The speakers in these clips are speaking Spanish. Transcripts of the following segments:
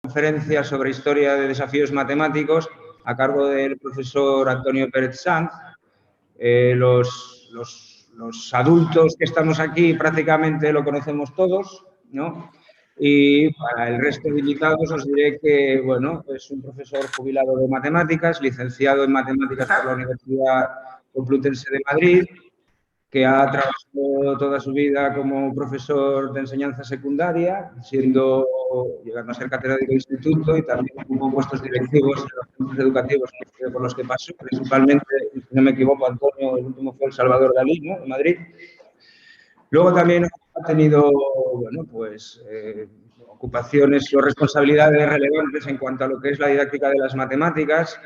Conferencia sobre historia de desafíos matemáticos a cargo del profesor Antonio Pérez Sanz. Los adultos que estamos aquí prácticamente lo conocemos todos, ¿no? Y para el resto de invitados os diré que, bueno, es un profesor jubilado de matemáticas, licenciado en matemáticas por la Universidad Complutense de Madrid, que ha trabajado toda su vida como profesor de enseñanza secundaria, llegando a ser catedrático de instituto y también hubo puestos directivos en los centros educativos por los que pasó, principalmente, si no me equivoco, Antonio, el último fue El Salvador Dalí, ¿no?, de Madrid. Luego también ha tenido, bueno, pues, ocupaciones o responsabilidades relevantes en cuanto a lo que es la didáctica de las matemáticas.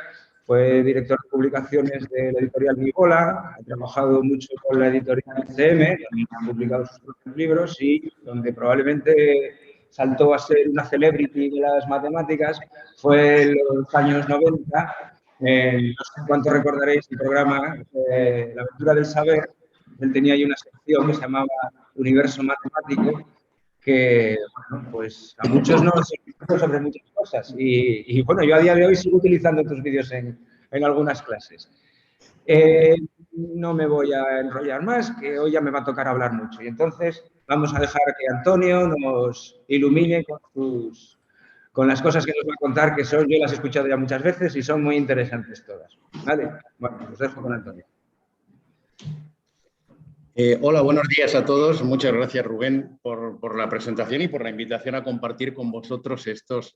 Fue director de publicaciones de la editorial Nivola, ha trabajado mucho con la editorial CM, también ha publicado sus propios libros y donde probablemente saltó a ser una celebrity de las matemáticas fue en los años 90. No sé cuánto recordaréis el programa La Aventura del Saber. Él tenía ahí una sección que se llamaba Universo Matemático, que, bueno, pues a muchos nos explicó sobre muchas cosas. Y, bueno, yo a día de hoy sigo utilizando tus vídeos en algunas clases. No me voy a enrollar más, que hoy ya me va a tocar hablar mucho. Y entonces vamos a dejar que Antonio nos ilumine con las cosas que nos va a contar, que son, yo las he escuchado ya muchas veces y son muy interesantes todas. ¿Vale? Bueno, os dejo con Antonio. Hola, buenos días a todos. Muchas gracias, Rubén, por la presentación y por la invitación a compartir con vosotros estos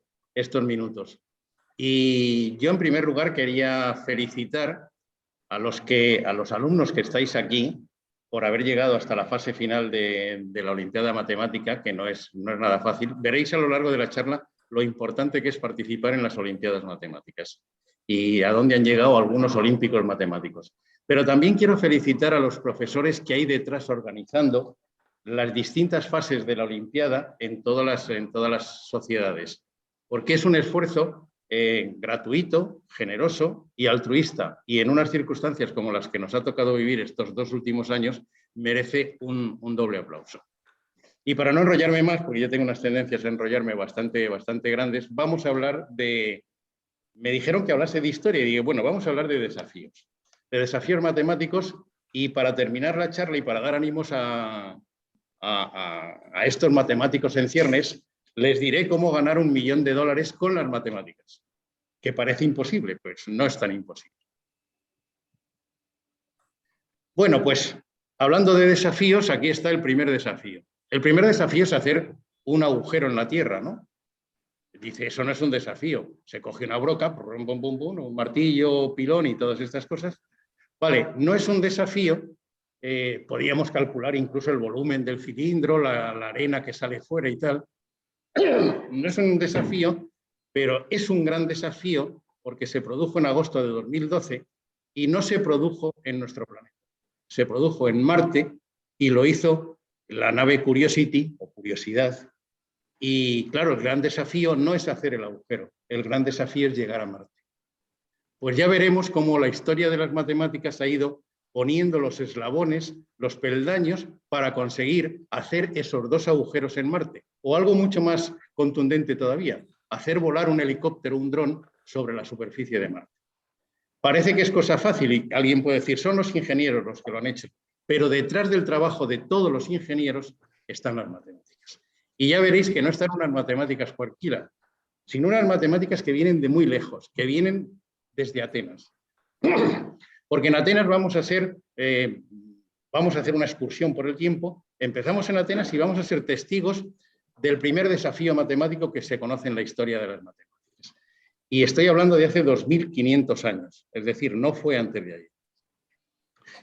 minutos. Y yo, en primer lugar, quería felicitar a los alumnos que estáis aquí por haber llegado hasta la fase final de la Olimpiada Matemática, que no es nada fácil. Veréis a lo largo de la charla lo importante que es participar en las Olimpiadas Matemáticas y a dónde han llegado algunos olímpicos matemáticos. Pero también quiero felicitar a los profesores que hay detrás organizando las distintas fases de la Olimpiada en todas las sociedades, porque es un esfuerzo gratuito, generoso y altruista, y en unas circunstancias como las que nos ha tocado vivir estos 2 últimos años, merece un doble aplauso. Y para no enrollarme más, porque yo tengo unas tendencias a enrollarme bastante grandes, vamos a hablar de... Me dijeron que hablase de historia y dije, bueno, vamos a hablar de desafíos matemáticos, y para terminar la charla y para dar ánimos a estos matemáticos en ciernes, les diré cómo ganar $1 millón con las matemáticas. Que parece imposible, pues no es tan imposible. Bueno, pues hablando de desafíos, aquí está el primer desafío. El primer desafío es hacer un agujero en la Tierra, ¿no? Dice, eso no es un desafío. Se coge una broca, un martillo, pilón y todas estas cosas. Vale, no es un desafío. Podríamos calcular incluso el volumen del cilindro, la arena que sale fuera y tal. No es un desafío, pero es un gran desafío porque se produjo en agosto de 2012 y no se produjo en nuestro planeta. Se produjo en Marte y lo hizo la nave Curiosity, o Curiosidad. Y claro, el gran desafío no es hacer el agujero, el gran desafío es llegar a Marte. Pues ya veremos cómo la historia de las matemáticas ha ido poniendo los eslabones, los peldaños, para conseguir hacer esos 2 agujeros en Marte. O algo mucho más contundente todavía, hacer volar un helicóptero, un dron, sobre la superficie de Marte. Parece que es cosa fácil y alguien puede decir, son los ingenieros los que lo han hecho, pero detrás del trabajo de todos los ingenieros están las matemáticas. Y ya veréis que no están unas matemáticas cualquiera, sino unas matemáticas que vienen de muy lejos, que vienen desde Atenas. Porque en Atenas vamos a hacer una excursión por el tiempo. Empezamos en Atenas y vamos a ser testigos del primer desafío matemático que se conoce en la historia de las matemáticas. Y estoy hablando de hace 2500 años, es decir, no fue antes de ayer.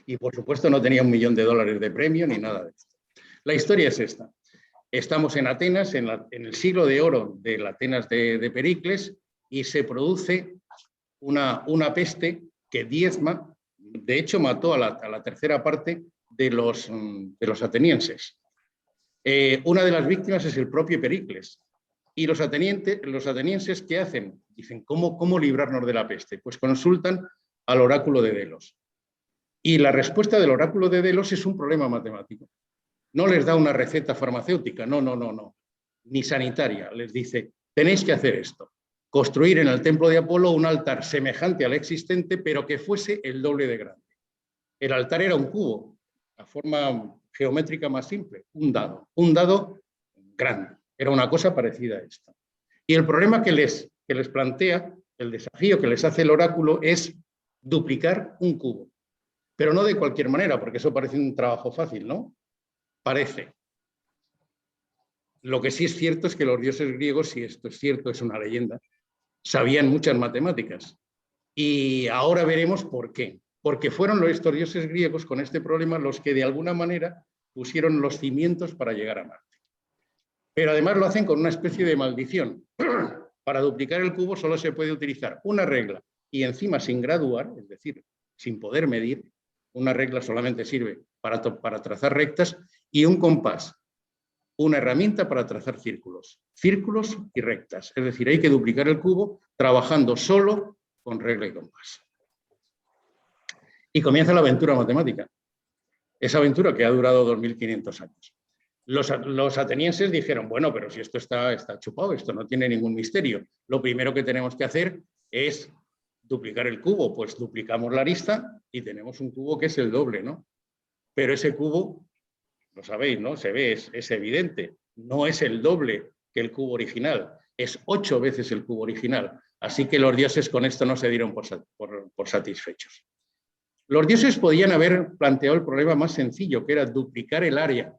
Y por supuesto no tenía $1 millón de premio ni nada de esto. La historia es esta. Estamos en Atenas, en el siglo de oro de la Atenas de Pericles, y se produce una peste que diezma, de hecho mató a la tercera parte de los atenienses. Una de las víctimas es el propio Pericles. Y los atenienses, ¿qué hacen? Dicen, ¿cómo librarnos de la peste? Pues consultan al oráculo de Delos. Y la respuesta del oráculo de Delos es un problema matemático. No les da una receta farmacéutica, no, ni sanitaria. Les dice, tenéis que hacer esto. Construir en el templo de Apolo un altar semejante al existente, pero que fuese el doble de grande. El altar era un cubo, la forma geométrica más simple, un dado grande. Era una cosa parecida a esta. Y el problema que les plantea, el desafío que les hace el oráculo es duplicar un cubo. Pero no de cualquier manera, porque eso parece un trabajo fácil, ¿no? Parece. Lo que sí es cierto es que los dioses griegos, si esto es cierto, es una leyenda, sabían muchas matemáticas. Y ahora veremos por qué. Porque fueron estos dioses griegos con este problema los que de alguna manera pusieron los cimientos para llegar a Marte. Pero además lo hacen con una especie de maldición. Para duplicar el cubo solo se puede utilizar una regla y encima sin graduar, es decir, sin poder medir. Una regla solamente sirve para trazar rectas y un compás, una herramienta para trazar círculos y rectas. Es decir, hay que duplicar el cubo trabajando solo con regla y compás. Y comienza la aventura matemática. Esa aventura que ha durado 2500 años. Los atenienses dijeron, bueno, pero si esto está chupado, esto no tiene ningún misterio. Lo primero que tenemos que hacer es duplicar el cubo. Pues duplicamos la arista y tenemos un cubo que es el doble, ¿no? Pero ese cubo, lo sabéis, ¿no? Se ve, es evidente. No es el doble que el cubo original. Es 8 veces el cubo original. Así que los dioses con esto no se dieron por satisfechos. Los dioses podían haber planteado el problema más sencillo, que era duplicar el área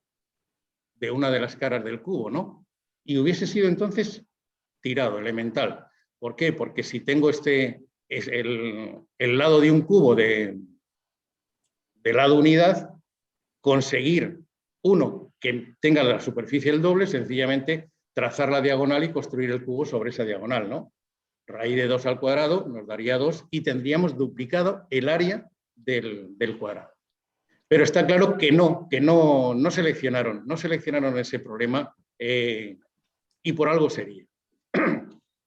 de una de las caras del cubo, ¿no? Y hubiese sido entonces tirado, elemental. ¿Por qué? Porque si tengo el lado de un cubo de lado unidad, conseguir uno que tenga la superficie el doble, sencillamente trazar la diagonal y construir el cubo sobre esa diagonal, ¿no? Raíz de 2 al cuadrado nos daría 2 y tendríamos duplicado el área del cuadrado. Pero está claro que no seleccionaron ese problema y por algo sería.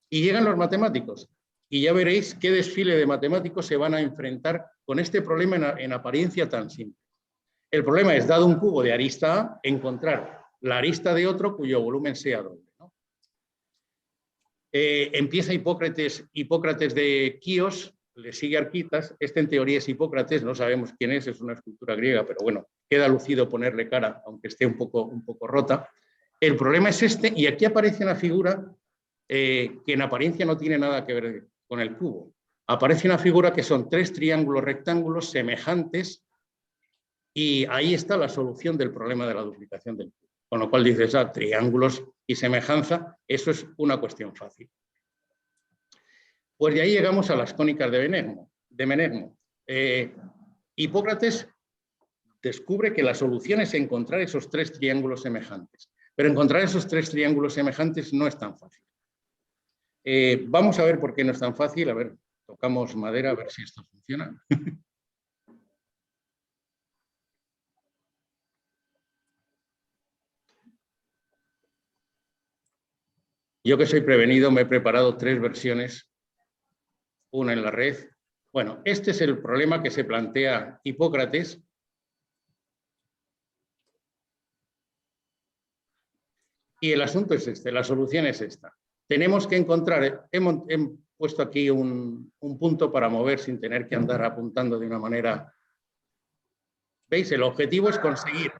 Y llegan los matemáticos y ya veréis qué desfile de matemáticos se van a enfrentar con este problema en apariencia tan simple. El problema es, dado un cubo de arista A, encontrar la arista de otro cuyo volumen sea doble, ¿no? Empieza Hipócrates de Quíos, le sigue Arquitas, este en teoría es Hipócrates, no sabemos quién es una escultura griega, pero bueno, queda lucido ponerle cara, aunque esté un poco rota. El problema es este, y aquí aparece una figura que en apariencia no tiene nada que ver con el cubo. Aparece una figura que son 3 triángulos rectángulos semejantes, y ahí está la solución del problema de la duplicación del cubo. Con lo cual dices, triángulos y semejanza, eso es una cuestión fácil. Pues de ahí llegamos a las cónicas de Menegmo. Hipócrates descubre que la solución es encontrar esos 3 triángulos semejantes. Pero encontrar esos 3 triángulos semejantes no es tan fácil. Vamos a ver por qué no es tan fácil. A ver, tocamos madera, a ver si esto funciona. Yo que soy prevenido me he preparado 3 versiones, una en la red. Bueno, este es el problema que se plantea Hipócrates. Y el asunto es este, la solución es esta. Tenemos que encontrar, he puesto aquí un punto para mover sin tener que andar apuntando de una manera. ¿Veis? El objetivo es conseguir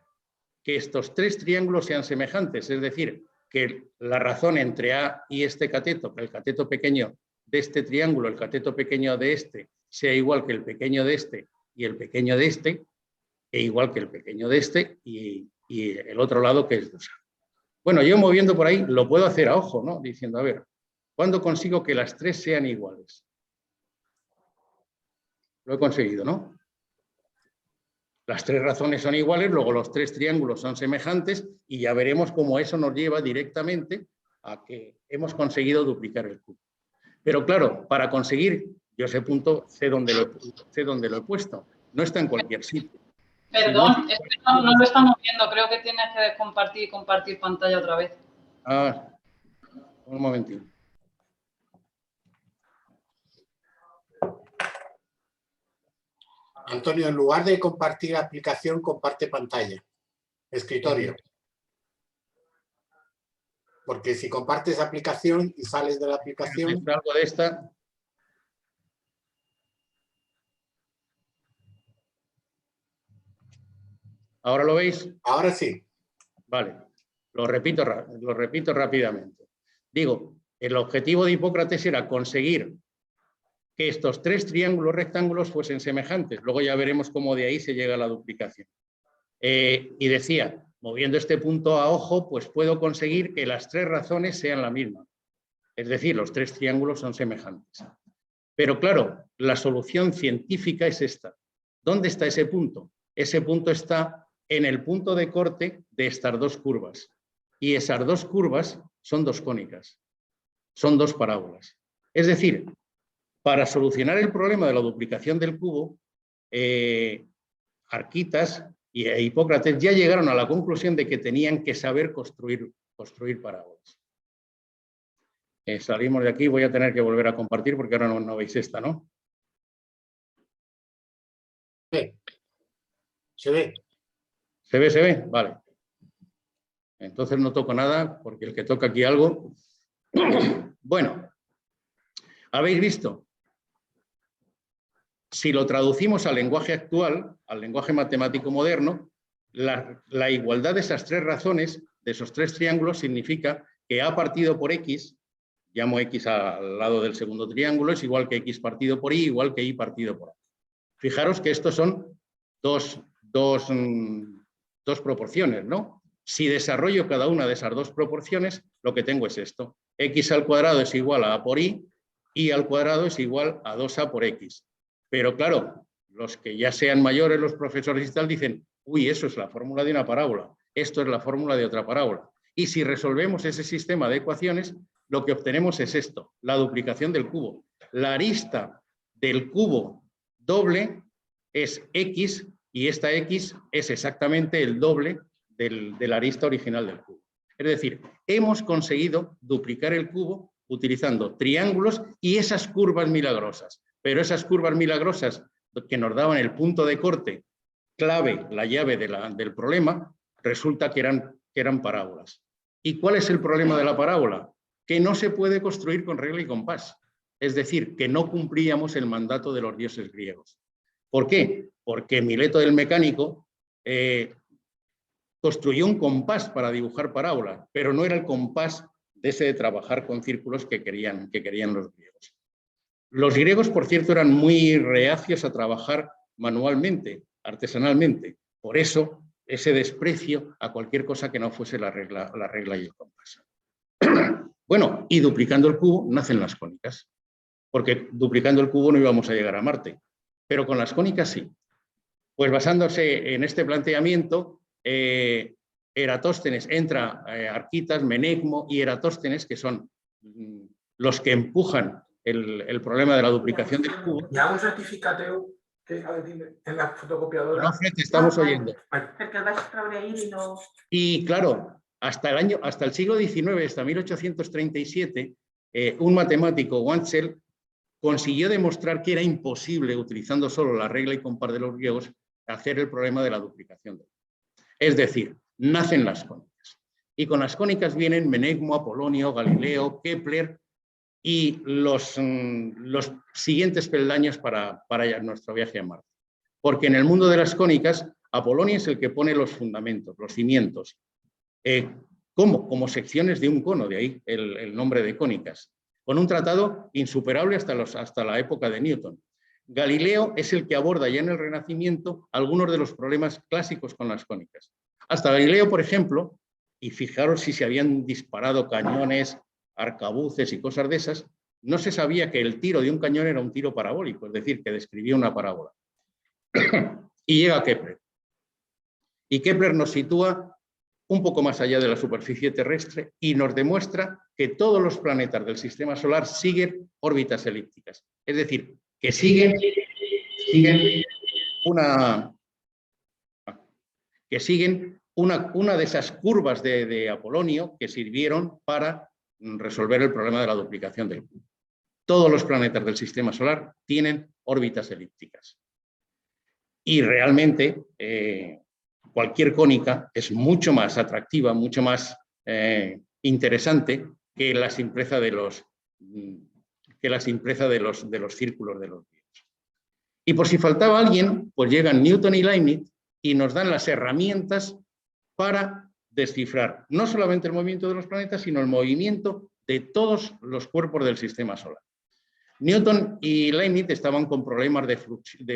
que estos 3 triángulos sean semejantes, es decir, que la razón entre A y este cateto, que el cateto pequeño de este triángulo, el cateto pequeño de este, sea igual que el pequeño de este y el pequeño de este, e igual que el pequeño de este y el otro lado que es 2A. Bueno, yo moviendo por ahí lo puedo hacer a ojo, ¿no? Diciendo, a ver, ¿cuándo consigo que las 3 sean iguales? Lo he conseguido, ¿no? Las 3 razones son iguales, luego los 3 triángulos son semejantes y ya veremos cómo eso nos lleva directamente a que hemos conseguido duplicar el cubo. Pero claro, para conseguir, yo ese punto sé dónde lo he puesto, no está en cualquier sitio. Perdón, es que no lo estamos viendo, creo que tienes que compartir pantalla otra vez. Un momentito. Antonio, en lugar de compartir aplicación, comparte pantalla. Escritorio. porque si compartes aplicación y sales de la aplicación... Algo de esta. ¿Ahora lo veis? Ahora sí. Vale, lo repito rápidamente. Digo, el objetivo de Hipócrates era conseguir que estos tres triángulos rectángulos fuesen semejantes. Luego ya veremos cómo de ahí se llega a la duplicación. Y decía, moviendo este punto a ojo, pues puedo conseguir que las tres razones sean la misma. Es decir, los tres triángulos son semejantes. Pero claro, la solución científica es esta. ¿Dónde está ese punto? Ese punto está en el punto de corte de estas dos curvas. Y esas dos curvas son dos cónicas, son dos parábolas. Es decir, para solucionar el problema de la duplicación del cubo, Arquitas e Hipócrates ya llegaron a la conclusión de que tenían que saber construir parábolas. Salimos de aquí, voy a tener que volver a compartir porque ahora no veis esta, ¿no? Sí. Se ve. ¿Se ve? ¿Se ve? Vale. Entonces no toco nada porque el que toca aquí algo... Bueno, ¿habéis visto? Si lo traducimos al lenguaje actual, al lenguaje matemático moderno, la igualdad de esas tres razones, de esos tres triángulos, significa que A partido por X, llamo X al lado del segundo triángulo, es igual que X partido por Y, igual que Y partido por A. Fijaros que estos son dos proporciones, ¿no? Si desarrollo cada una de esas dos proporciones, lo que tengo es esto. X al cuadrado es igual a A por Y al cuadrado es igual a 2A por X. Pero claro, los que ya sean mayores, los profesores y tal, dicen, uy, eso es la fórmula de una parábola, esto es la fórmula de otra parábola. Y si resolvemos ese sistema de ecuaciones, lo que obtenemos es esto, la duplicación del cubo. La arista del cubo doble es X y esta X es exactamente el doble de la arista original del cubo. Es decir, hemos conseguido duplicar el cubo utilizando triángulos y esas curvas milagrosas. Pero esas curvas milagrosas que nos daban el punto de corte clave, la llave del problema, resulta que eran parábolas. ¿Y cuál es el problema de la parábola? Que no se puede construir con regla y compás. Es decir, que no cumplíamos el mandato de los dioses griegos. ¿Por qué? Porque Mileto el Mecánico construyó un compás para dibujar parábolas, pero no era el compás de ese de trabajar con círculos que querían los griegos. Los griegos, por cierto, eran muy reacios a trabajar manualmente, artesanalmente. Por eso, ese desprecio a cualquier cosa que no fuese la regla y el compás. Bueno, y duplicando el cubo nacen las cónicas, porque duplicando el cubo no íbamos a llegar a Marte, pero con las cónicas sí. Pues basándose en este planteamiento, Eratóstenes entra Arquitas, Menegmo y Eratóstenes, que son los que empujan el problema de la duplicación del cubo. Hi ha un certificateu que ha de tindre en la fotocopiadora. No, te estamos oyendo. Perquè el vaig treure ahir i no... Y claro, hasta el siglo XIX, hasta 1837, un matemático, Wantzel, consiguió demostrar que era imposible, utilizando solo la regla y compás de los griegos, hacer el problema de la duplicación del cubo. Es decir, nacen las cónicas. Y con las cónicas vienen Menegmo, Apolonio, Galileo, Kepler y los siguientes peldaños para nuestro viaje a Marte. Porque en el mundo de las cónicas, Apolonio es el que pone los fundamentos, los cimientos. Como secciones de un cono, de ahí el nombre de cónicas, con un tratado insuperable hasta la época de Newton. Galileo es el que aborda ya en el Renacimiento algunos de los problemas clásicos con las cónicas. Hasta Galileo, por ejemplo, y fijaros si se habían disparado cañones, arcabuces y cosas de esas, no se sabía que el tiro de un cañón era un tiro parabólico, es decir, que describía una parábola. Y llega Kepler. Y Kepler nos sitúa un poco más allá de la superficie terrestre y nos demuestra que todos los planetas del sistema solar siguen órbitas elípticas. Es decir, que siguen una de esas curvas de Apolonio que sirvieron para resolver el problema de la duplicación del cubo. Todos los planetas del sistema solar tienen órbitas elípticas. Y realmente cualquier cónica es mucho más atractiva, mucho más interesante que la simpleza de los círculos de los días. Y por si faltaba alguien, pues llegan Newton y Leibniz y nos dan las herramientas para descifrar no solamente el movimiento de los planetas, sino el movimiento de todos los cuerpos del sistema solar. Newton y Leibniz estaban con problemas de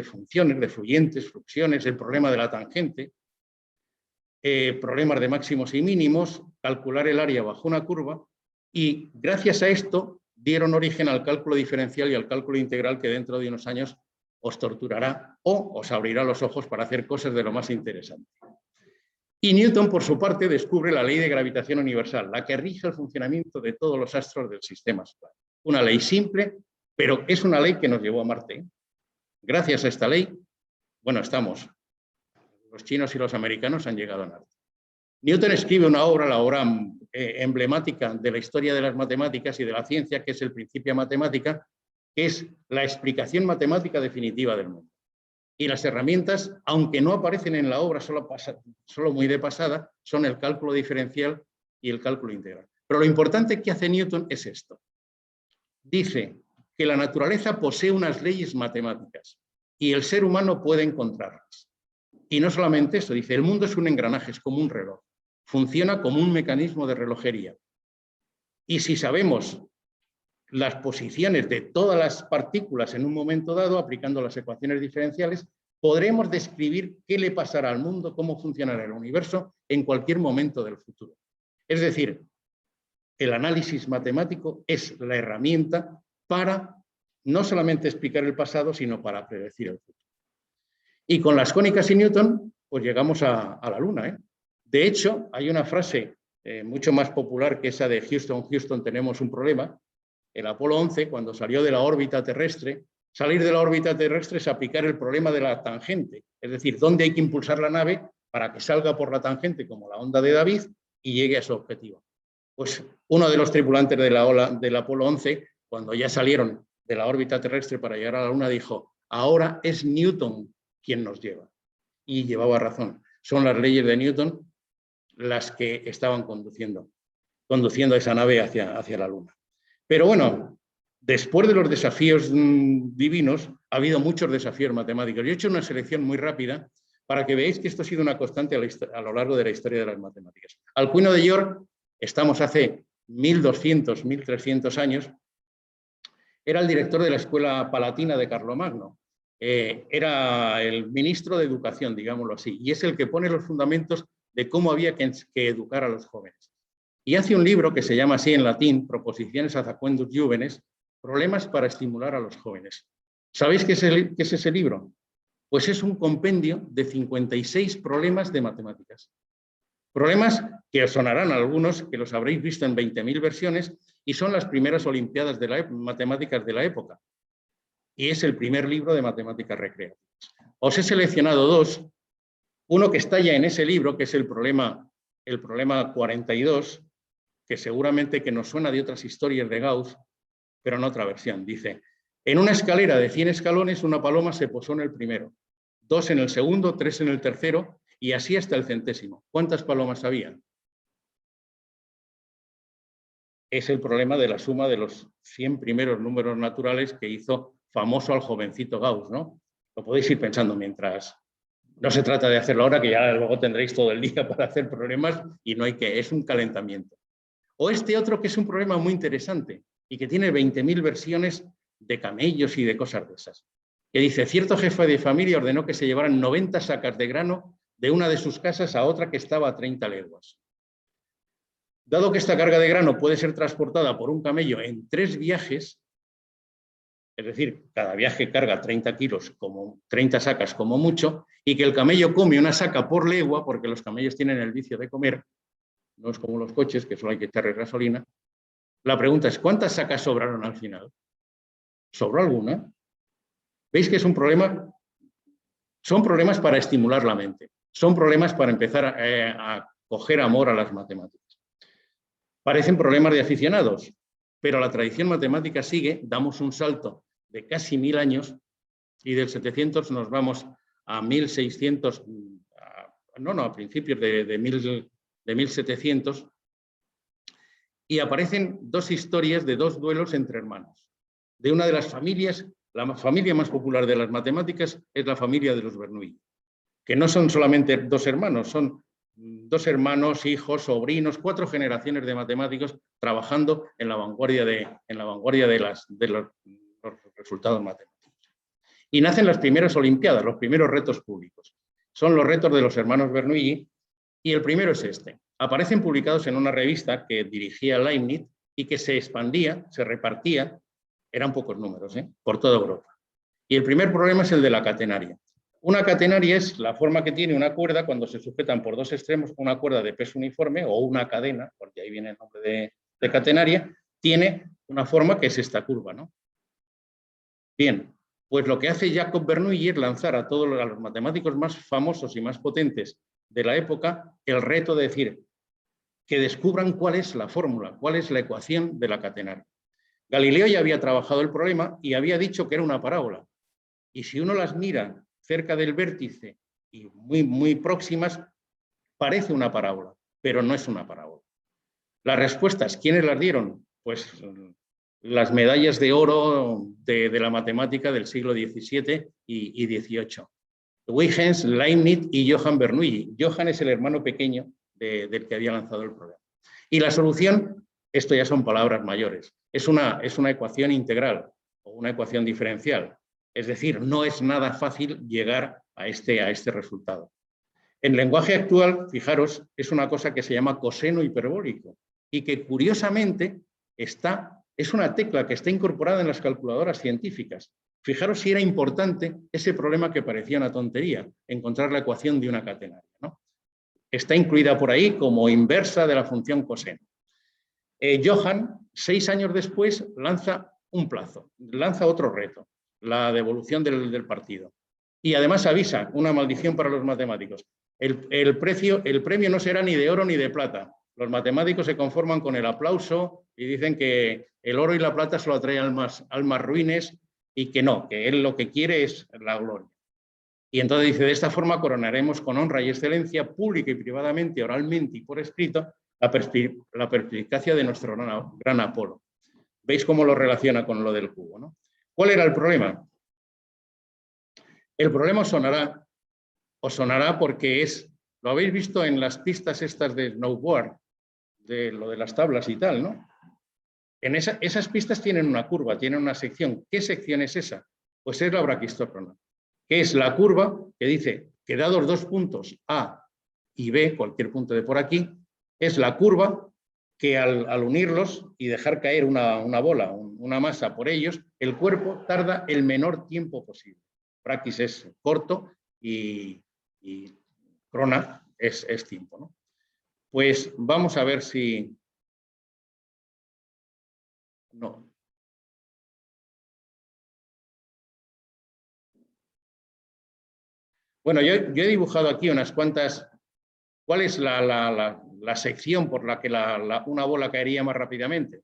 funciones, de fluyentes, fluxiones, el problema de la tangente, problemas de máximos y mínimos, calcular el área bajo una curva, y gracias a esto dieron origen al cálculo diferencial y al cálculo integral que dentro de unos años os torturará o os abrirá los ojos para hacer cosas de lo más interesante. Y Newton, por su parte, descubre la ley de gravitación universal, la que rige el funcionamiento de todos los astros del sistema solar. Una ley simple, pero es una ley que nos llevó a Marte. Gracias a esta ley, bueno, los chinos y los americanos han llegado a Marte. Newton escribe una obra, la obra emblemática de la historia de las matemáticas y de la ciencia, que es el Principia Mathematica, que es la explicación matemática definitiva del mundo. Y las herramientas, aunque no aparecen en la obra, solo muy de pasada, son el cálculo diferencial y el cálculo integral. Pero lo importante que hace Newton es esto. Dice que la naturaleza posee unas leyes matemáticas y el ser humano puede encontrarlas. Y no solamente eso, dice, el mundo es un engranaje, es como un reloj. Funciona como un mecanismo de relojería. Y si sabemos las posiciones de todas las partículas en un momento dado, aplicando las ecuaciones diferenciales, podremos describir qué le pasará al mundo, cómo funcionará el universo en cualquier momento del futuro. Es decir, el análisis matemático es la herramienta para no solamente explicar el pasado, sino para predecir el futuro. Y con las cónicas y Newton, pues llegamos a la Luna, ¿eh? De hecho, hay una frase mucho más popular que esa de Houston, Houston, tenemos un problema. El Apolo 11, cuando salió de la órbita terrestre, salir de la órbita terrestre es aplicar el problema de la tangente, es decir, dónde hay que impulsar la nave para que salga por la tangente como la onda de David y llegue a su objetivo. Pues uno de los tripulantes del Apolo 11, cuando ya salieron de la órbita terrestre para llegar a la Luna, dijo, ahora es Newton quien nos lleva. Y llevaba razón. Son las leyes de Newton las que estaban conduciendo esa nave hacia la Luna. Pero bueno, después de los desafíos divinos, ha habido muchos desafíos matemáticos. Yo he hecho una selección muy rápida para que veáis que esto ha sido una constante a lo largo de la historia de las matemáticas. Alcuino de York, estamos hace 1200, 1300 años, era el director de la Escuela Palatina de Carlomagno. Era el ministro de Educación, digámoslo así, y es el que pone los fundamentos de cómo había que educar a los jóvenes. Y hace un libro que se llama así en latín, Proposiciones ad Aquendus Juvenes, problemas para estimular a los jóvenes. ¿Sabéis qué es ese libro? Pues es un compendio de 56 problemas de matemáticas. Problemas que os sonarán a algunos, que los habréis visto en 20.000 versiones, y son las primeras olimpiadas de matemáticas de la época. Y es el primer libro de matemáticas recreativas. Os he seleccionado dos. Uno que está ya en ese libro, que es el problema 42, que seguramente que nos suena de otras historias de Gauss, pero en otra versión. Dice, en una escalera de 100 escalones, una paloma se posó en el primero, 2 en el segundo, 3 en el tercero, y así hasta el centésimo. ¿Cuántas palomas había? Es el problema de la suma de los 100 primeros números naturales que hizo famoso al jovencito Gauss, ¿no? Lo podéis ir pensando mientras... No se trata de hacerlo ahora, que ya luego tendréis todo el día para hacer problemas y no hay que... Es un calentamiento. O este otro que es un problema muy interesante y que tiene 20.000 versiones de camellos y de cosas de esas. Que dice, cierto jefe de familia ordenó que se llevaran 90 sacas de grano de una de sus casas a otra que estaba a 30 leguas. Dado que esta carga de grano puede ser transportada por un camello en 3 viajes, es decir, cada viaje carga 30 kilos, como 30 sacas como mucho, y que el camello come una saca por legua, porque los camellos tienen el vicio de comer, no es como los coches, que solo hay que echarle gasolina. La pregunta es, ¿cuántas sacas sobraron al final? ¿Sobró alguna? ¿Veis que es un problema? Son problemas para estimular la mente, son problemas para empezar a coger amor a las matemáticas. Parecen problemas de aficionados, pero la tradición matemática sigue, damos un salto de casi 1000 años y del 700 nos vamos a 1600, a principios de 1700, y aparecen dos historias de dos duelos entre hermanos. De una de las familias, la familia más popular de las matemáticas es la familia de los Bernoulli, que no son solamente dos hermanos, son dos hermanos, hijos, sobrinos, 4 generaciones de matemáticos trabajando en la vanguardia de los resultados matemáticos. Y nacen las primeras Olimpiadas, los primeros retos públicos. Son los retos de los hermanos Bernoulli y el primero es este. Aparecen publicados en una revista que dirigía Leibniz y que se expandía, se repartía, eran pocos números, por toda Europa. Y el primer problema es el de la catenaria. Una catenaria es la forma que tiene una cuerda cuando se sujetan por dos extremos, una cuerda de peso uniforme o una cadena, porque ahí viene el nombre de catenaria, tiene una forma que es esta curva, ¿no? Bien, pues lo que hace Jacob Bernoulli es lanzar a todos los matemáticos más famosos y más potentes de la época el reto de decir que descubran cuál es la fórmula, cuál es la ecuación de la catenaria. Galileo ya había trabajado el problema y había dicho que era una parábola. Y si uno las mira cerca del vértice y muy próximas, parece una parábola, pero no es una parábola. Las respuestas, ¿quiénes las dieron? Pues las medallas de oro de la matemática del siglo XVII y XVIII. Huygens, Leibniz y Johann Bernoulli. Johann es el hermano pequeño del que había lanzado el problema. Y la solución, esto ya son palabras mayores, es una ecuación integral o una ecuación diferencial. Es decir, no es nada fácil llegar a este resultado. En lenguaje actual, fijaros, es una cosa que se llama coseno hiperbólico y que curiosamente es una tecla que está incorporada en las calculadoras científicas. Fijaros si era importante ese problema que parecía una tontería, encontrar la ecuación de una catenaria, ¿no? Está incluida por ahí como inversa de la función coseno. Johann, 6 años después, lanza un plazo, lanza otro reto, la devolución del partido. Y además avisa, una maldición para los matemáticos, el premio no será ni de oro ni de plata. Los matemáticos se conforman con el aplauso y dicen que el oro y la plata solo atraen almas ruines y que no, que él lo que quiere es la gloria. Y entonces dice, de esta forma coronaremos con honra y excelencia, pública y privadamente, oralmente y por escrito, la perspicacia de nuestro gran Apolo. ¿Veis cómo lo relaciona con lo del cubo, ¿no? ¿Cuál era el problema? El problema os sonará porque lo habéis visto en las pistas estas de snowboard, de lo de las tablas y tal, ¿no? Esas pistas tienen una curva, tienen una sección. ¿Qué sección es esa? Pues es la braquistócrona, que es la curva que dice que dados dos puntos A y B, cualquier punto de por aquí, es la curva que al unirlos y dejar caer una bola, una masa por ellos, el cuerpo tarda el menor tiempo posible. Braquis es corto y crona es tiempo, ¿no? Pues vamos a ver si... No. Bueno, yo he dibujado aquí unas cuantas... ¿Cuál es la sección por la que una bola caería más rápidamente?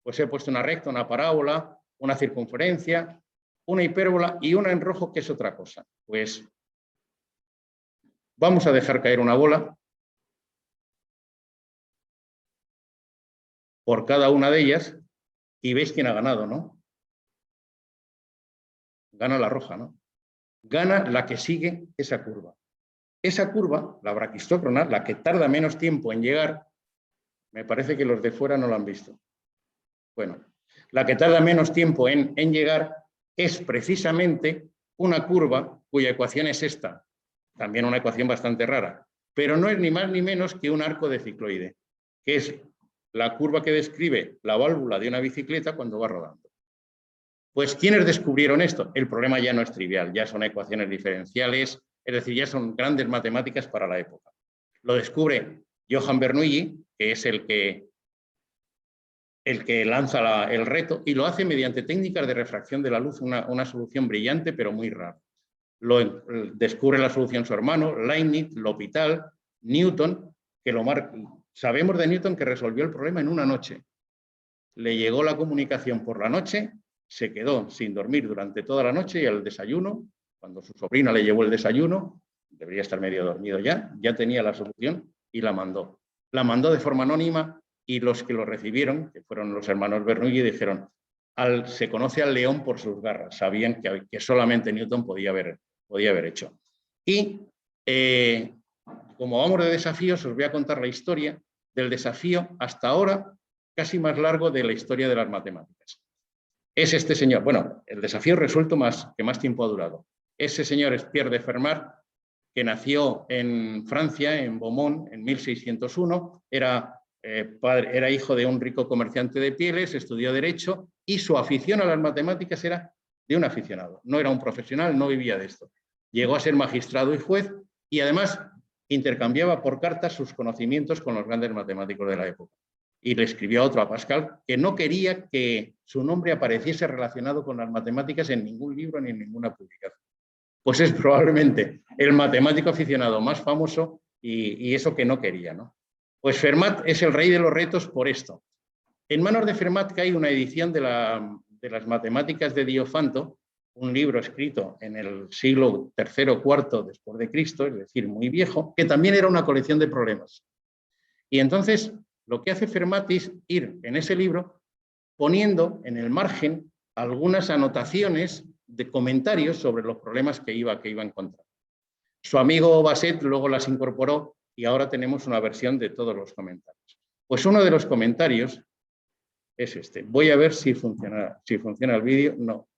Pues he puesto una recta, una parábola, una circunferencia, una hipérbola y una en rojo, que es otra cosa. Pues vamos a dejar caer una bola por cada una de ellas y veis quién ha ganado, ¿no? Gana la roja, ¿no? Gana la que sigue esa curva. Esa curva, la braquistócrona, la que tarda menos tiempo en llegar, me parece que los de fuera no la han visto. Bueno, la que tarda menos tiempo en llegar es precisamente una curva cuya ecuación es esta, también una ecuación bastante rara, pero no es ni más ni menos que un arco de cicloide, que es la curva que describe la válvula de una bicicleta cuando va rodando. Pues, ¿quiénes descubrieron esto? El problema ya no es trivial, ya son ecuaciones diferenciales, es decir, ya son grandes matemáticas para la época. Lo descubre Johann Bernoulli, que es el que lanza el reto, y lo hace mediante técnicas de refracción de la luz, una solución brillante pero muy rara. Descubre la solución su hermano, Leibniz, L'Hopital, Newton, que lo marca. Sabemos de Newton que resolvió el problema en una noche. Le llegó la comunicación por la noche, se quedó sin dormir durante toda la noche y al desayuno, cuando su sobrina le llevó el desayuno, debería estar medio dormido ya tenía la solución y la mandó. La mandó de forma anónima y los que lo recibieron, que fueron los hermanos Bernoulli, dijeron, se conoce al león por sus garras, sabían que solamente Newton podía haber hecho. Y como vamos de desafíos, os voy a contar la historia del desafío hasta ahora casi más largo de la historia de las matemáticas. Es este señor, bueno, el desafío resuelto que más tiempo ha durado. Ese señor es Pierre de Fermat, que nació en Francia, en Beaumont, en 1601, era hijo de un rico comerciante de pieles, estudió Derecho y su afición a las matemáticas era de un aficionado. No era un profesional, no vivía de esto. Llegó a ser magistrado y juez y además intercambiaba por cartas sus conocimientos con los grandes matemáticos de la época. Y le escribió a otro, a Pascal, que no quería que su nombre apareciese relacionado con las matemáticas en ningún libro ni en ninguna publicación. Pues es probablemente el matemático aficionado más famoso y eso que no quería, ¿no? Pues Fermat es el rey de los retos por esto. En manos de Fermat cae una edición de las matemáticas de Diofanto, un libro escrito en el siglo III o IV después de Cristo, es decir, muy viejo, que también era una colección de problemas. Y entonces lo que hace Fermat es ir en ese libro poniendo en el margen algunas anotaciones de comentarios sobre los problemas que iba a encontrar. Su amigo Basset luego las incorporó y ahora tenemos una versión de todos los comentarios. Pues uno de los comentarios es este. Voy a ver si funciona el vídeo. No.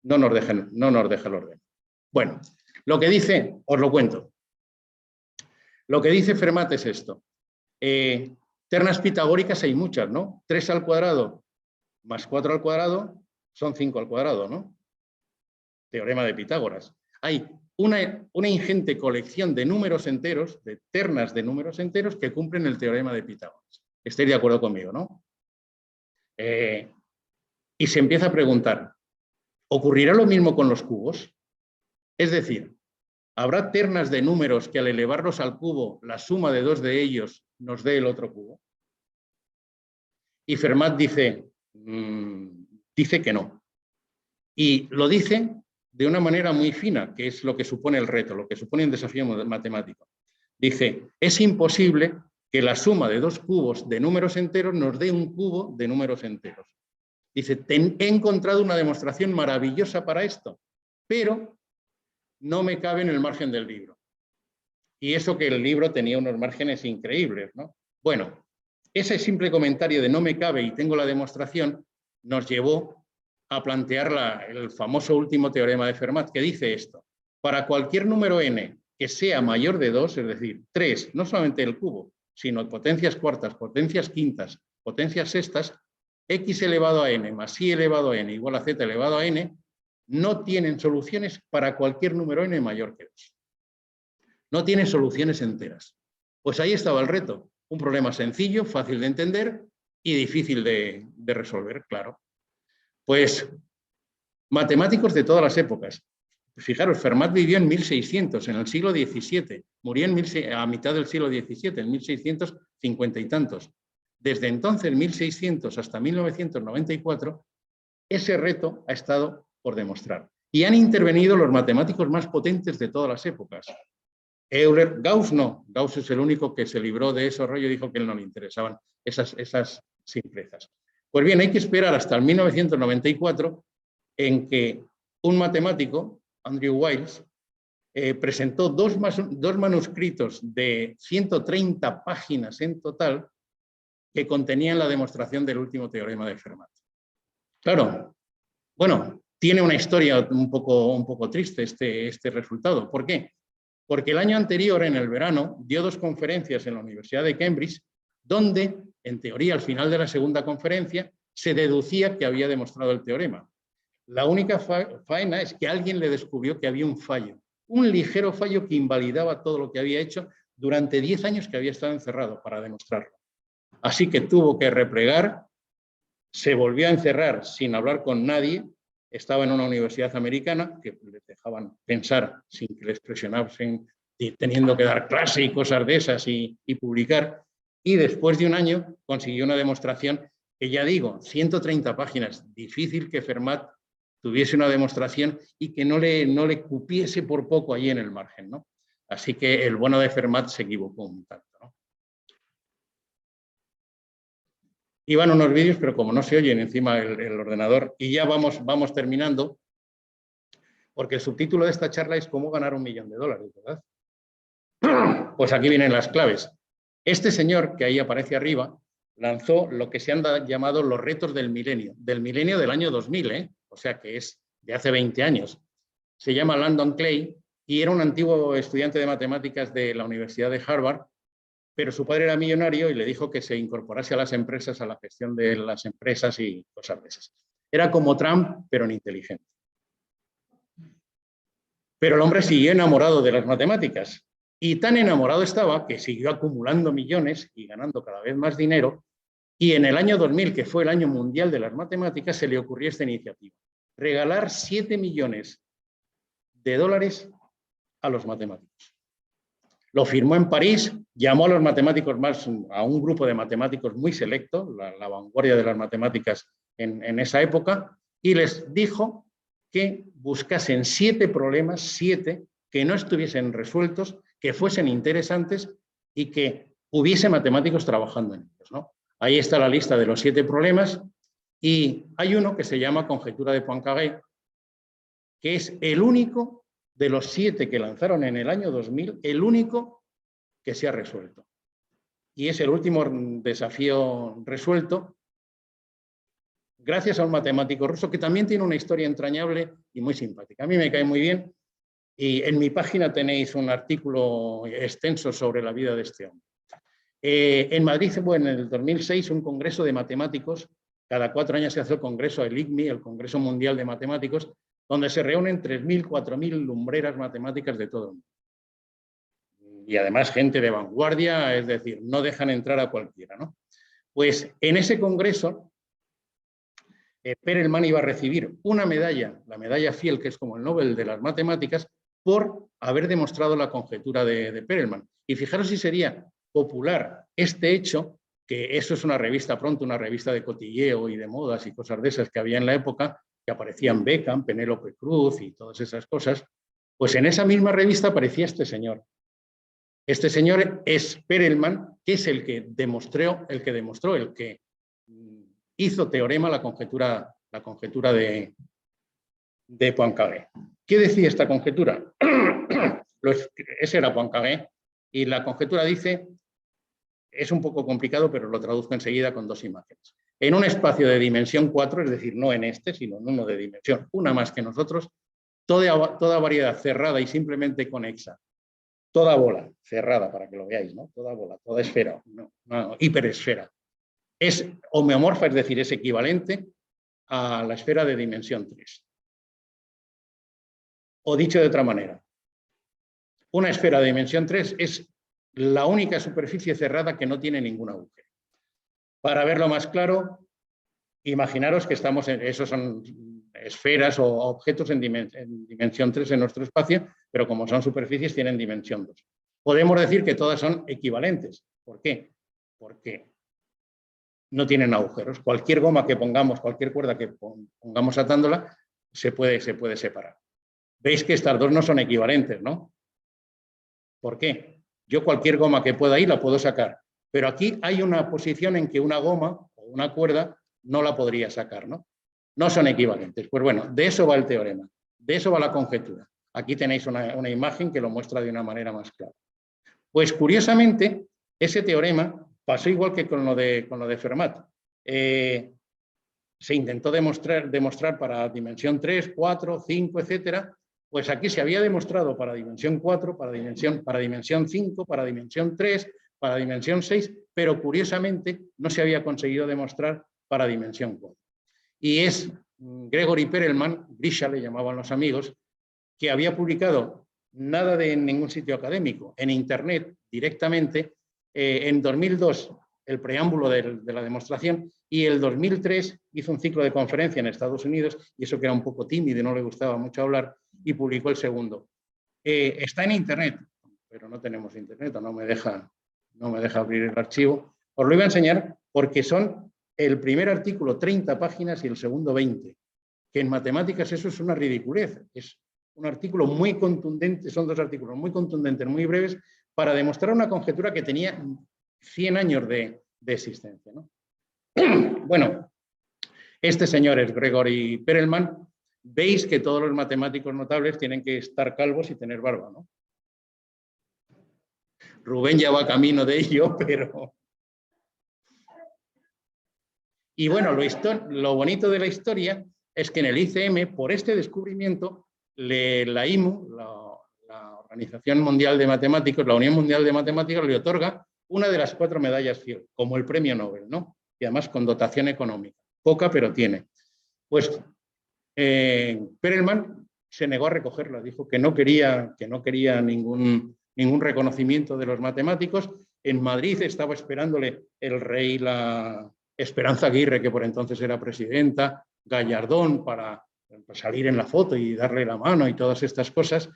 No nos deja el orden. Bueno, lo que dice, os lo cuento. Lo que dice Fermat es esto. Ternas pitagóricas hay muchas, ¿no? 3 al cuadrado más 4 al cuadrado son 5 al cuadrado, ¿no? Teorema de Pitágoras. Hay una ingente colección de números enteros, de ternas de números enteros que cumplen el teorema de Pitágoras. ¿Estáis de acuerdo conmigo, no? Y se empieza a preguntar, ¿ocurrirá lo mismo con los cubos? Es decir, ¿habrá ternas de números que al elevarlos al cubo, la suma de 2 de ellos nos dé el otro cubo? Y Fermat dice que no. Y lo dice de una manera muy fina, que es lo que supone el reto, lo que supone un desafío matemático. Dice, es imposible que la suma de 2 cubos de números enteros nos dé un cubo de números enteros. Dice, he encontrado una demostración maravillosa para esto, pero no me cabe en el margen del libro. Y eso que el libro tenía unos márgenes increíbles, ¿no? Bueno, ese simple comentario de no me cabe y tengo la demostración nos llevó a plantear el famoso último teorema de Fermat, que dice esto. Para cualquier número n que sea mayor de 2, es decir, 3, no solamente el cubo, sino potencias cuartas, potencias quintas, potencias sextas, x elevado a n más y elevado a n igual a z elevado a n, no tienen soluciones para cualquier número n mayor que 2. No tienen soluciones enteras. Pues ahí estaba el reto. Un problema sencillo, fácil de entender y difícil de resolver, claro. Pues matemáticos de todas las épocas. Fijaros, Fermat vivió en 1600, en el siglo XVII. Murió a mitad del siglo XVII, en 1650 y tantos. Desde entonces, 1600 hasta 1994, ese reto ha estado por demostrar. Y han intervenido los matemáticos más potentes de todas las épocas. Euler, Gauss no. Gauss es el único que se libró de ese rollo y dijo que a él no le interesaban esas simplezas. Pues bien, hay que esperar hasta el 1994 en que un matemático, Andrew Wiles, presentó dos manuscritos de 130 páginas en total que contenían la demostración del último teorema de Fermat. Claro, bueno, tiene una historia un poco triste este resultado. ¿Por qué? Porque el año anterior, en el verano, dio 2 conferencias en la Universidad de Cambridge, donde, en teoría, al final de la segunda conferencia, se deducía que había demostrado el teorema. La única faena es que alguien le descubrió que había un fallo, un ligero fallo que invalidaba todo lo que había hecho durante 10 años que había estado encerrado para demostrarlo. Así que tuvo que replegar, se volvió a encerrar sin hablar con nadie, estaba en una universidad americana que les dejaban pensar sin que les presionasen, teniendo que dar clase y cosas de esas y publicar. Y después de un año consiguió una demostración que, ya digo, 130 páginas, difícil que Fermat tuviese una demostración y que no le cupiese por poco ahí en el margen, ¿no? Así que el bueno de Fermat se equivocó un tanto, ¿no? Iban unos vídeos, pero como no se oyen encima el ordenador, y ya vamos terminando, porque el subtítulo de esta charla es ¿Cómo ganar $1 millón, ¿verdad? Pues aquí vienen las claves. Este señor, que ahí aparece arriba, lanzó lo que se han llamado los retos del milenio del año 2000, o sea que es de hace 20 años. Se llama Landon Clay y era un antiguo estudiante de matemáticas de la Universidad de Harvard, pero su padre era millonario y le dijo que se incorporase a las empresas, a la gestión de las empresas y cosas de esas. Era como Trump, pero en inteligente. Pero el hombre siguió enamorado de las matemáticas y tan enamorado estaba que siguió acumulando millones y ganando cada vez más dinero, y en el año 2000, que fue el año mundial de las matemáticas, se le ocurrió esta iniciativa: regalar $7 millones a los matemáticos. Lo firmó en París, llamó a los matemáticos a un grupo de matemáticos muy selecto, la vanguardia de las matemáticas en esa época, y les dijo que buscasen 7 problemas, 7, que no estuviesen resueltos, que fuesen interesantes y que hubiese matemáticos trabajando en ellos, ¿no? Ahí está la lista de los 7 problemas y hay uno que se llama conjetura de Poincaré, que es el único de los 7 que lanzaron en el año 2000, el único que se ha resuelto. Y es el último desafío resuelto gracias a un matemático ruso que también tiene una historia entrañable y muy simpática. A mí me cae muy bien y en mi página tenéis un artículo extenso sobre la vida de este hombre. En Madrid hubo en el 2006 un congreso de matemáticos. Cada 4 años se hace el congreso, el ICMI, el Congreso Mundial de Matemáticos, donde se reúnen 3.000, 4.000 lumbreras matemáticas de todo el mundo. Y además gente de vanguardia, es decir, no dejan entrar a cualquiera, ¿no? Pues en ese congreso, Perelman iba a recibir una medalla, la medalla Fiel, que es como el Nobel de las matemáticas, por haber demostrado la conjetura de Perelman. Y fijaros si sería popular este hecho, que eso es una revista pronto, una revista de cotilleo y de modas y cosas de esas que había en la época, que aparecían Beckham, Penélope Cruz y todas esas cosas, pues en esa misma revista aparecía este señor. Este señor es Perelman, que es el que demostró, el que hizo teorema la conjetura de Poincaré. ¿Qué decía esta conjetura? Ese era Poincaré, y la conjetura dice, es un poco complicado, pero lo traduzco enseguida con 2 imágenes. En un espacio de dimensión 4, es decir, no en este, sino en uno de dimensión, una más que nosotros, toda variedad cerrada y simplemente conexa, toda bola cerrada, para que lo veáis, ¿no? Toda bola, toda esfera, no, hiperesfera, es homeomorfa, es decir, es equivalente a la esfera de dimensión 3. O dicho de otra manera, una esfera de dimensión 3 es la única superficie cerrada que no tiene ningún agujero. Para verlo más claro, imaginaros que estamos esos son esferas o objetos en dimensión 3 en nuestro espacio, pero como son superficies tienen dimensión 2. Podemos decir que todas son equivalentes. ¿Por qué? Porque no tienen agujeros. Cualquier goma que pongamos, cualquier cuerda que pongamos atándola, se puede separar. Veis que estas dos no son equivalentes, ¿no? ¿Por qué? Yo cualquier goma que pueda ir la puedo sacar, pero aquí hay una posición en que una goma o una cuerda no la podría sacar, ¿no? No son equivalentes. Pues bueno, de eso va el teorema, de eso va la conjetura. Aquí tenéis una imagen que lo muestra de una manera más clara. Pues curiosamente, ese teorema pasó igual que con lo de Fermat. Se intentó demostrar para dimensión 3, 4, 5, etcétera. Pues aquí se había demostrado para dimensión 4, para dimensión 5, para dimensión 3, para dimensión 6, pero curiosamente no se había conseguido demostrar para dimensión 4. Y es Gregory Perelman, Grisha le llamaban los amigos, que había publicado nada de ningún sitio académico, en Internet directamente, en 2002 el preámbulo de la demostración, y en 2003 hizo un ciclo de conferencia en Estados Unidos, y eso que era un poco tímido y no le gustaba mucho hablar, y publicó el segundo. Está en Internet, pero no tenemos Internet, no me deja abrir el archivo. Os lo iba a enseñar porque son el primer artículo 30 páginas y el segundo 20, que en matemáticas eso es una ridiculez. Es un artículo muy contundente, son 2 artículos muy contundentes, muy breves, para demostrar una conjetura que tenía 100 años de existencia, ¿no? Bueno, este señor es Gregory Perelman. Veis que todos los matemáticos notables tienen que estar calvos y tener barba, ¿no? Rubén ya va camino de ello, pero... Y bueno, lo bonito de la historia es que en el ICM, por este descubrimiento, la IMU, la Organización Mundial de Matemáticos, la Unión Mundial de Matemáticos, le otorga una de las 4 medallas Fields, como el premio Nobel, ¿no? Y además con dotación económica. Poca, pero tiene. Pues Perelman se negó a recogerla, dijo que no quería ningún reconocimiento de los matemáticos. En Madrid estaba esperándole el rey, la Esperanza Aguirre, que por entonces era presidenta, Gallardón, para salir en la foto y darle la mano y todas estas cosas,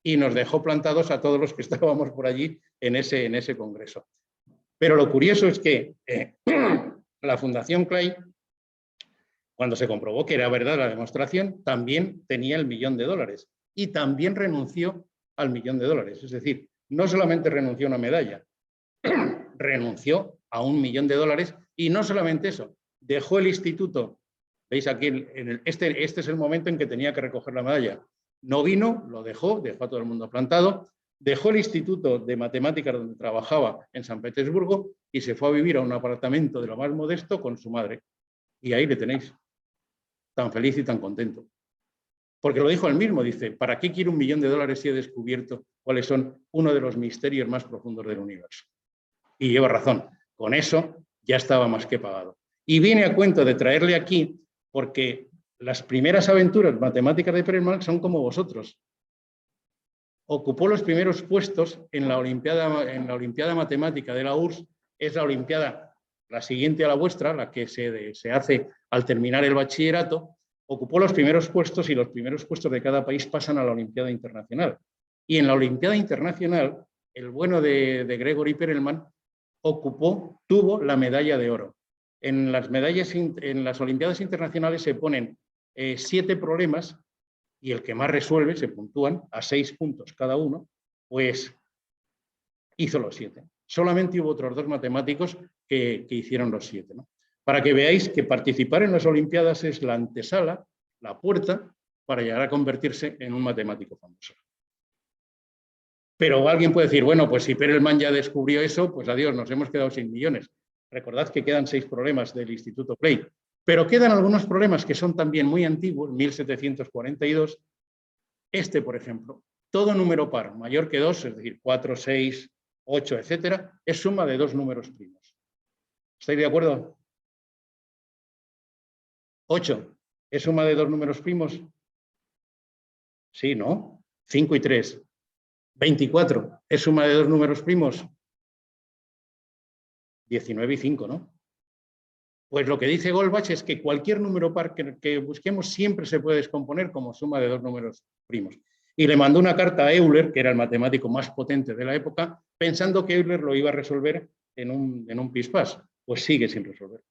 y nos dejó plantados a todos los que estábamos por allí en ese congreso. Pero lo curioso es que la Fundación Clay, cuando se comprobó que era verdad la demostración, también tenía el $1.000.000 y también renunció al $1.000.000. Es decir, no solamente renunció a una medalla, renunció a $1.000.000 y no solamente eso, dejó el instituto. Veis aquí, este es el momento en que tenía que recoger la medalla. No vino, lo dejó a todo el mundo plantado, dejó el instituto de matemáticas donde trabajaba en San Petersburgo y se fue a vivir a un apartamento de lo más modesto con su madre. Y ahí le tenéis, tan feliz y tan contento. Porque lo dijo él mismo, dice, ¿para qué quiero $1.000.000 si he descubierto cuáles son uno de los misterios más profundos del universo? Y lleva razón, con eso ya estaba más que pagado. Y viene a cuento de traerle aquí porque las primeras aventuras matemáticas de Perelman son como vosotros. Ocupó los primeros puestos en la Olimpiada Matemática de la URSS, es la Olimpiada, la siguiente a la vuestra, la que se hace al terminar el bachillerato. Ocupó los primeros puestos y los primeros puestos de cada país pasan a la Olimpiada Internacional. Y en la Olimpiada Internacional, el bueno de Gregory Perelman tuvo la medalla de oro. En las Olimpiadas Internacionales se ponen 7 problemas y el que más resuelve, se puntúan a 6 puntos cada uno, pues hizo los 7. Solamente hubo otros 2 matemáticos que hicieron los 7, ¿no? Para que veáis que participar en las Olimpiadas es la antesala, la puerta, para llegar a convertirse en un matemático famoso. Pero alguien puede decir, bueno, pues si Perelman ya descubrió eso, pues adiós, nos hemos quedado sin millones. Recordad que quedan 6 problemas del Instituto Clay, pero quedan algunos problemas que son también muy antiguos, 1742. Este, por ejemplo, todo número par mayor que 2, es decir, 4, 6, 8, etcétera, es suma de 2 números primos. ¿Estáis de acuerdo? 8, ¿es suma de 2 números primos? Sí, ¿no? 5 y 3. 24, ¿es suma de 2 números primos? 19 y 5, ¿no? Pues lo que dice Goldbach es que cualquier número par que busquemos siempre se puede descomponer como suma de 2 números primos. Y le mandó una carta a Euler, que era el matemático más potente de la época, pensando que Euler lo iba a resolver en un pispás. Pues sigue sin resolver.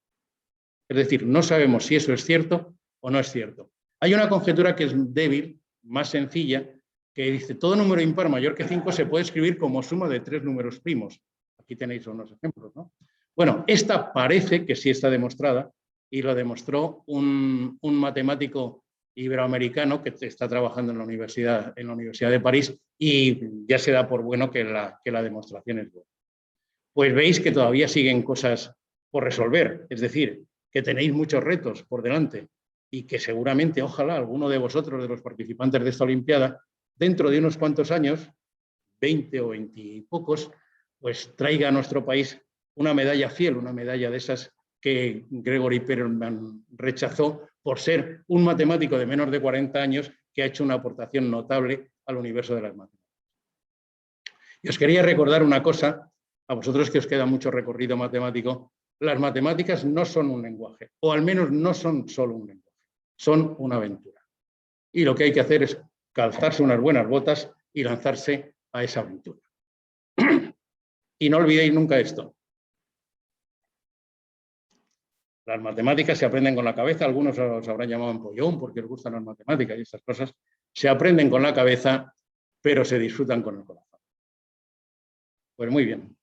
Es decir, no sabemos si eso es cierto o no es cierto. Hay una conjetura que es débil, más sencilla, que dice todo número impar mayor que 5 se puede escribir como suma de 3 números primos. Aquí tenéis unos ejemplos, ¿no? Bueno, esta parece que sí está demostrada y lo demostró un matemático iberoamericano que está trabajando en la Universidad de París y ya se da por bueno que la demostración es buena. Pues veis que todavía siguen cosas por resolver, es decir, que tenéis muchos retos por delante y que seguramente, ojalá, alguno de vosotros, de los participantes de esta Olimpiada, dentro de unos cuantos años, 20 o 20 y pocos, pues traiga a nuestro país una medalla Fields, una medalla de esas que Gregory Perelman rechazó por ser un matemático de menos de 40 años que ha hecho una aportación notable al universo de las matemáticas. Y os quería recordar una cosa, a vosotros que os queda mucho recorrido matemático, las matemáticas no son un lenguaje, o al menos no son solo un lenguaje, son una aventura. Y lo que hay que hacer es calzarse unas buenas botas y lanzarse a esa aventura. Y no olvidéis nunca esto. Las matemáticas se aprenden con la cabeza, algunos os habrán llamado empollón porque os gustan las matemáticas y estas cosas. Se aprenden con la cabeza, pero se disfrutan con el corazón. Pues muy bien.